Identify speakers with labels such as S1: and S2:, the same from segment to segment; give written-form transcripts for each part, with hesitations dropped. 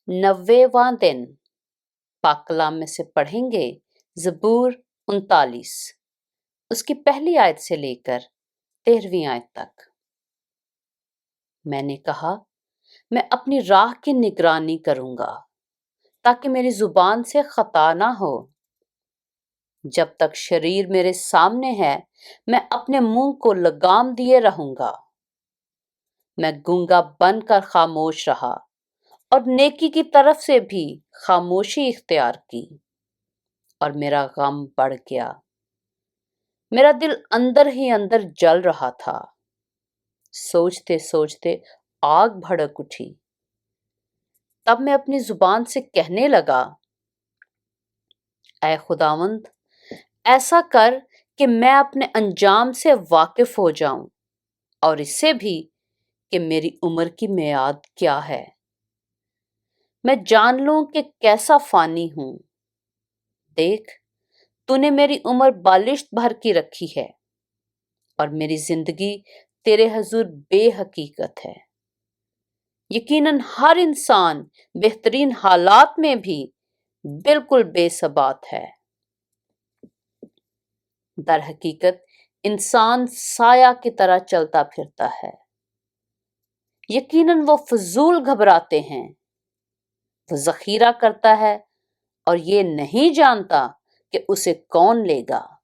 S1: 90वां दिन पाक कलाम में से पढ़ेंगे ज़बूर 39 उसकी पहली आयत से लेकर 13वीं आयत तक। मैंने कहा, मैं अपनी राह की निगरानी करूंगा ताकि मेरी जुबान से खता ना हो। जब तक शरीर मेरे सामने है मैं अपने मुंह को लगाम दिए रहूंगा। मैं गूंगा बनकर खामोश रहा और नेकी की तरफ से भी खामोशी इख्तियार की और मेरा गम बढ़ गया। मेरा दिल अंदर ही अंदर जल रहा था। सोचते सोचते आग भड़क उठी। तब मैं अपनी जुबान से कहने लगा, ऐ खुदावंद, ऐसा कर कि मैं अपने अंजाम से वाकिफ हो जाऊं और इससे भी कि मेरी उम्र की मियाद क्या है। मैं जान लूं कि कैसा फानी हूं। देख, तूने मेरी उम्र बालिश्त भर की रखी है और मेरी जिंदगी तेरे हजूर बेहकीकत है। यकीनन हर इंसान बेहतरीन हालात में भी बिल्कुल बेसबात है। दर हकीकत इंसान साया की तरह चलता फिरता है। यकीनन वो फजूल घबराते हैं। वो जखीरा करता है और ये नहीं जानता कि उसे कौन लेगा।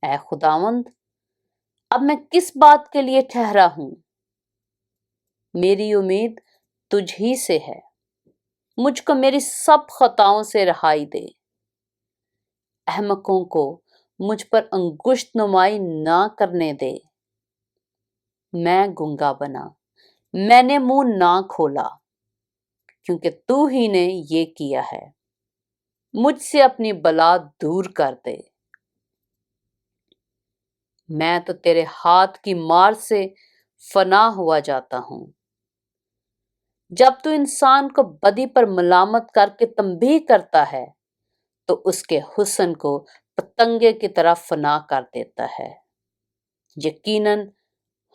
S1: ऐ खुदावंद, अब मैं किस बात के लिए ठहरा हूं? मेरी उम्मीद तुझ ही से है। मुझको मेरी सब खताओं से रहाई दे। अहमकों को मुझ पर अंगुश्त नुमाई ना करने दे। मैं गूंगा बना, मैंने मुंह ना खोला, क्योंकि तू ही ने ये किया है। मुझसे अपनी बला दूर कर दे। मैं तो तेरे हाथ की मार से फना हुआ जाता हूं। जब तू इंसान को बदी पर मलामत करके तंबीह करता है तो उसके हुस्न को पतंगे की तरह फना कर देता है। यकीनन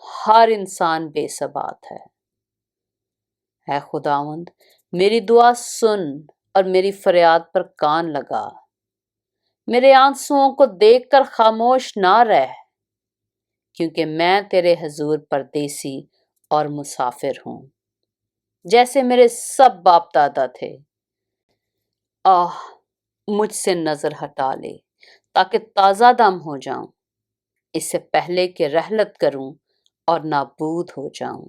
S1: हर इंसान बेसबात है। ऐ खुदावंद, मेरी दुआ सुन और मेरी फरियाद पर कान लगा। मेरे आंसुओं को देखकर खामोश ना रह, क्योंकि मैं तेरे हजूर परदेसी और मुसाफिर हूं, जैसे मेरे सब बाप दादा थे। आह, मुझसे नजर हटा ले ताकि ताजा दम हो जाऊं, इससे पहले कि रहलत करूं और नाबूद हो जाऊं।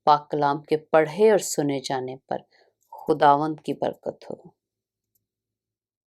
S1: पाक कलाम के पढ़े और सुने जाने पर खुदावंद की बरकत हो।